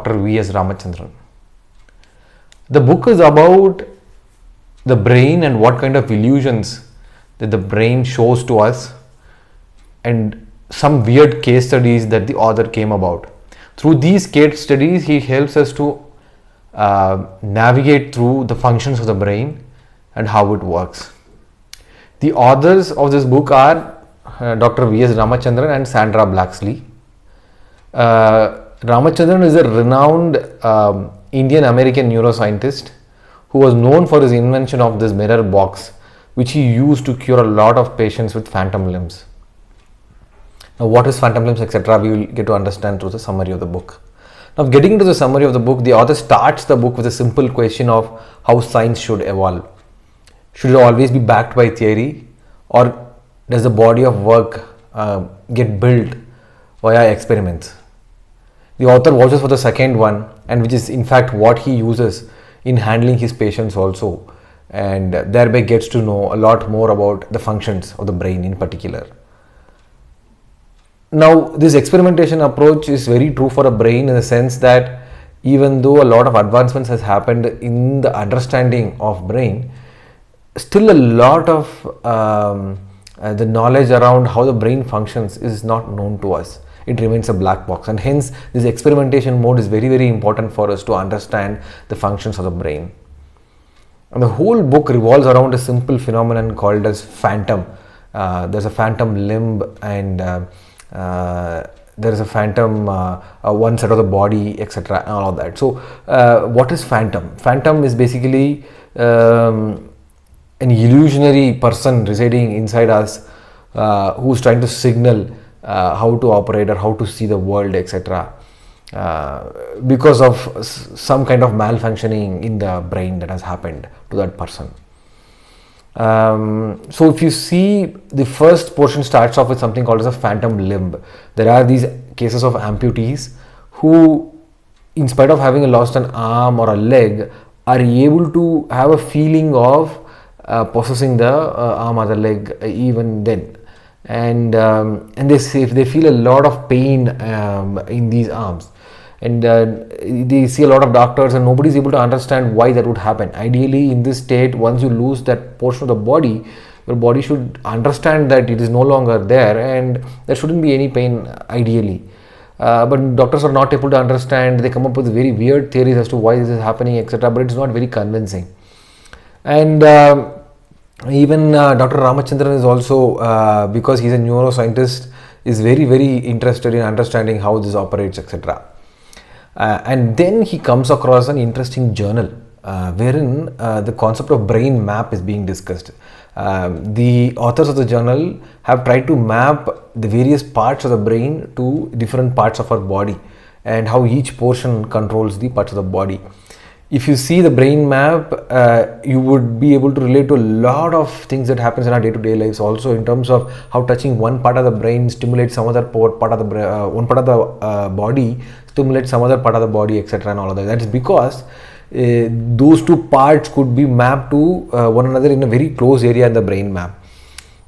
Dr. V.S. Ramachandran. The book is about the brain and what kind of illusions that the brain shows to us, and some weird case studies that the author came about. Through these case studies, he helps us to navigate through the functions of the brain and how it works. The authors of this book are Dr. V.S. Ramachandran and Sandra Blaxley. Ramachandran is a renowned Indian American neuroscientist who was known for his invention of this mirror box, which he used to cure a lot of patients with phantom limbs. Now, what is phantom limbs, etc., we will get to understand through the summary of the book. Now, getting into the summary of the book, the author starts the book with a simple question of how science should evolve. Should it always be backed by theory, or does the body of work get built via experiments? The author vouches for the second one, and which is in fact what he uses in handling his patients also, and thereby gets to know a lot more about the functions of the brain in particular. Now, this experimentation approach is very true for a brain in the sense that even though a lot of advancements has happened in the understanding of brain, still a lot of the knowledge around how the brain functions is not known to us. It remains a black box, and hence this experimentation mode is very, very important for us to understand the functions of the brain. And the whole book revolves around a simple phenomenon called as phantom. There's a phantom limb, and there is a phantom one side of the body, etc., and all of that. So what is phantom? Phantom is basically an illusionary person residing inside us who's trying to signal how to operate or how to see the world, etc., because of some kind of malfunctioning in the brain that has happened to that person. So if you see, the first portion starts off with something called as a phantom limb. There are these cases of amputees who, in spite of having lost an arm or a leg, are able to have a feeling of possessing the arm or the leg even then, and they say they feel a lot of pain in these arms, and they see a lot of doctors, and nobody is able to understand why that would happen. Ideally, in this state, once you lose that portion of the body, your body should understand that it is no longer there, and there shouldn't be any pain ideally. But doctors are not able to understand. They come up with very weird theories as to why this is happening, etc., but it's not very convincing. And even Dr. Ramachandran is also, because he's a neuroscientist, is very, very interested in understanding how this operates, etc. And then he comes across an interesting journal wherein the concept of brain map is being discussed. The authors of the journal have tried to map the various parts of the brain to different parts of our body and how each portion controls the parts of the body. If you see the brain map, you would be able to relate to a lot of things that happens in our day-to-day lives, also in terms of how touching one part of the brain stimulates some other part of the one part of the body stimulates some other part of the body, etc., and all of that. That is because those two parts could be mapped to one another in a very close area in the brain map,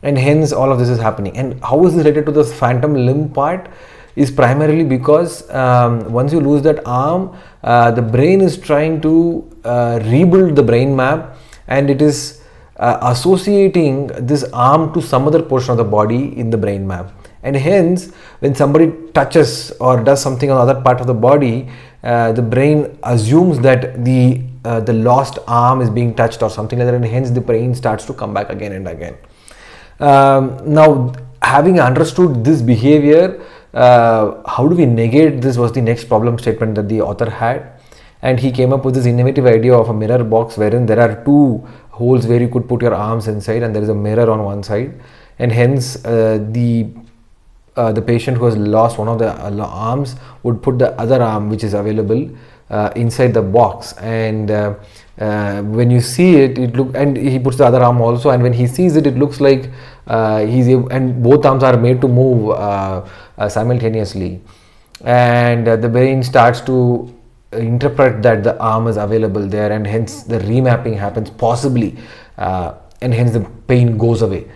and hence all of this is happening. And how is this related to the phantom limb part? Is primarily because once you lose that arm, the brain is trying to rebuild the brain map, and it is associating this arm to some other portion of the body in the brain map. And hence, when somebody touches or does something on the other part of the body, the brain assumes that the lost arm is being touched or something like that, and hence the brain starts to come back again and again. Now, having understood this behavior, how do we negate this was the next problem statement that the author had, and he came up with this innovative idea of a mirror box wherein there are two holes where you could put your arms inside, and there is a mirror on one side, and hence the patient who has lost one of the arms would put the other arm which is available inside the box, and when you see it, and he puts the other arm also, and when he sees it, it looks like and both arms are made to move simultaneously, and the brain starts to interpret that the arm is available there, and hence the remapping happens possibly, and hence the pain goes away.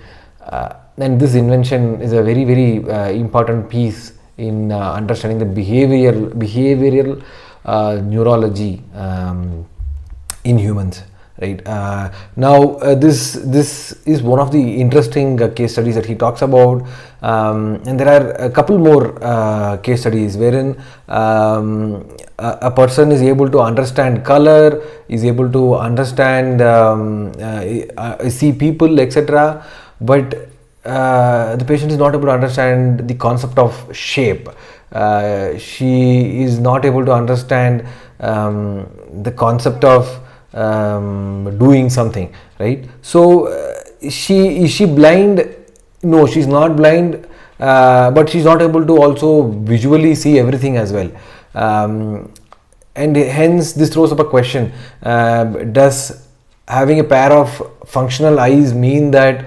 And this invention is a very, very important piece in understanding the behavioral neurology in humans. Right now, this is one of the interesting case studies that he talks about, and there are a couple more case studies wherein a person is able to understand color, is able to understand see people, etc. But the patient is not able to understand the concept of shape. She is not able to understand the concept of doing something, right? So is she blind? No, she's not blind, but she's not able to also visually see everything as well, and hence this throws up a question: does having a pair of functional eyes mean that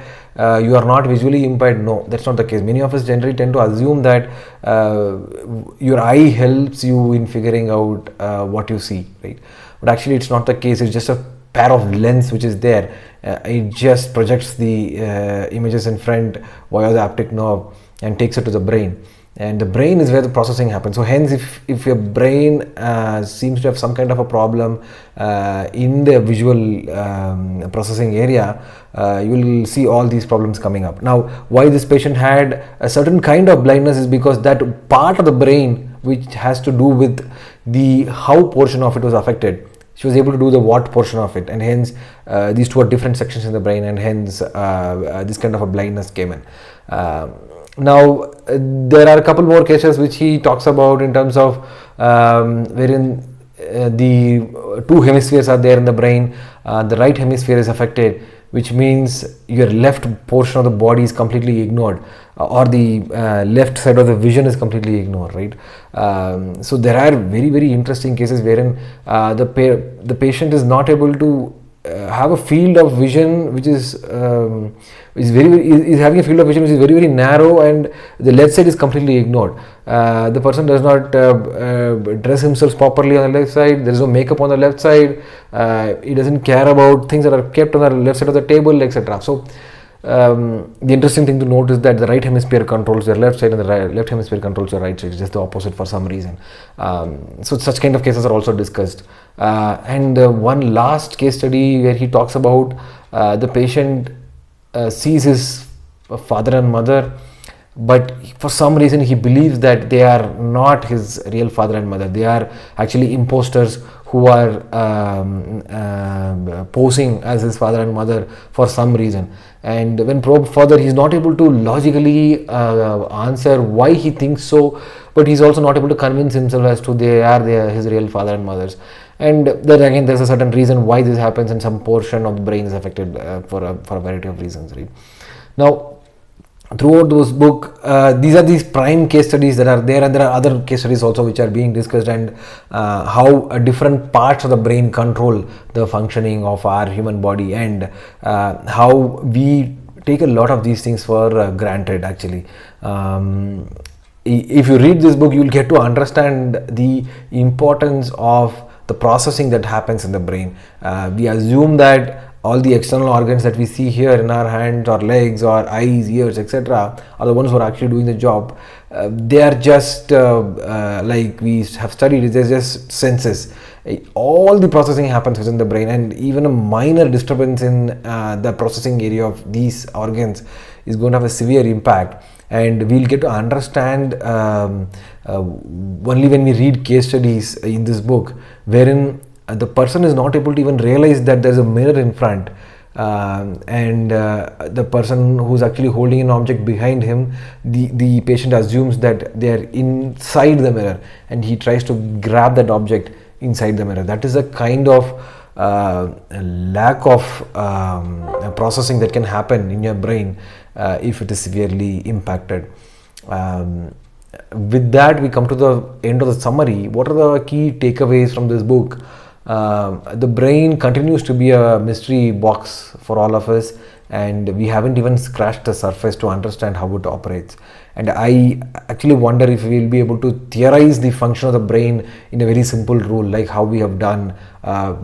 you are not visually impaired? No, that's not the case. Many of us generally tend to assume that your eye helps you in figuring out what you see, right? But actually it's not the case. It's just a pair of lens which is there. It just projects the images in front via the optic nerve and takes it to the brain, and the brain is where the processing happens. So hence, if your brain seems to have some kind of a problem in the visual processing area, you will see all these problems coming up. Now, why this patient had a certain kind of blindness is because that part of the brain which has to do with the how portion of it was affected, she was able to do the what portion of it, and hence these two are different sections in the brain, and hence this kind of a blindness came in. Now there are a couple more cases which he talks about in terms of wherein the two hemispheres are there in the brain. The right hemisphere is affected, which means your left portion of the body is completely ignored, or the left side of the vision is completely ignored, right? So there are very interesting cases wherein the patient is not able to have a field of vision which is having a field of vision which is very narrow, and the left side is completely ignored. The person does not dress himself properly on the left side. There is no makeup on the left side. He doesn't care about things that are kept on the left side of the table, etc. So the interesting thing to note is that the right hemisphere controls your left side and the left hemisphere controls your right side. It's just the opposite for some reason. So such kind of cases are also discussed. And one last case study where he talks about the patient sees his father and mother, but for some reason he believes that they are not his real father and mother. They are actually imposters who are posing as his father and mother for some reason. And when probed further, he is not able to logically answer why he thinks so, but he is also not able to convince himself as to they are his real father and mothers. And then again, there's a certain reason why this happens, and some portion of the brain is affected for a variety of reasons, right? Now, throughout this book, these are these prime case studies that are there, and there are other case studies also which are being discussed, and how different parts of the brain control the functioning of our human body, and how we take a lot of these things for granted actually. If you read this book, you will get to understand the importance of the processing that happens in the brain. We assume that all the external organs that we see here in our hands or legs or eyes, ears, etc. are the ones who are actually doing the job. They are just like we have studied, they're just senses. All the processing happens within the brain, and even a minor disturbance in the processing area of these organs is going to have a severe impact. And we'll get to understand only when we read case studies in this book, wherein the person is not able to even realize that there's a mirror in front, and the person who's actually holding an object behind him, the patient assumes that they are inside the mirror, and he tries to grab that object inside the mirror. That is a kind of lack of processing that can happen in your brain if it is severely impacted. With that, we come to the end of the summary. What are the key takeaways from this book? The brain continues to be a mystery box for all of us, and we haven't even scratched the surface to understand how it operates. And I actually wonder if we will be able to theorize the function of the brain in a very simple rule, like how we have done,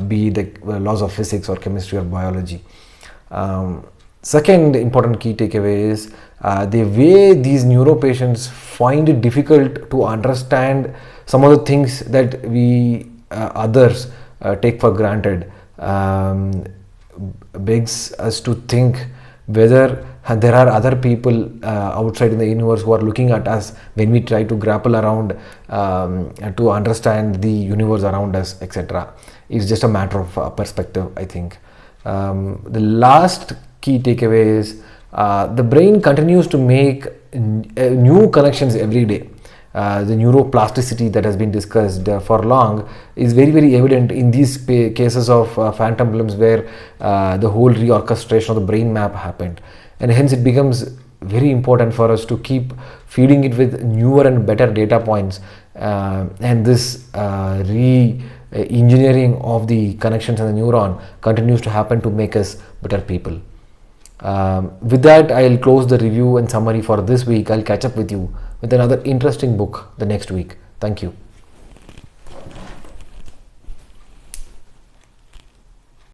be it the laws of physics or chemistry or biology. Second important key takeaway is the way these neuro patients find it difficult to understand some of the things that we others take for granted begs us to think whether there are other people outside in the universe who are looking at us when we try to grapple around to understand the universe around us, etc. It's just a matter of perspective, I think. The last key takeaway is the brain continues to make new connections every day. The neuroplasticity that has been discussed for long is very, very evident in these cases of phantom limbs where the whole reorchestration of the brain map happened, and hence it becomes very important for us to keep feeding it with newer and better data points, and this re-engineering of the connections in the neuron continues to happen to make us better people. With that, I'll close the review and summary for this week. I'll catch up with you with another interesting book the next week. Thank you.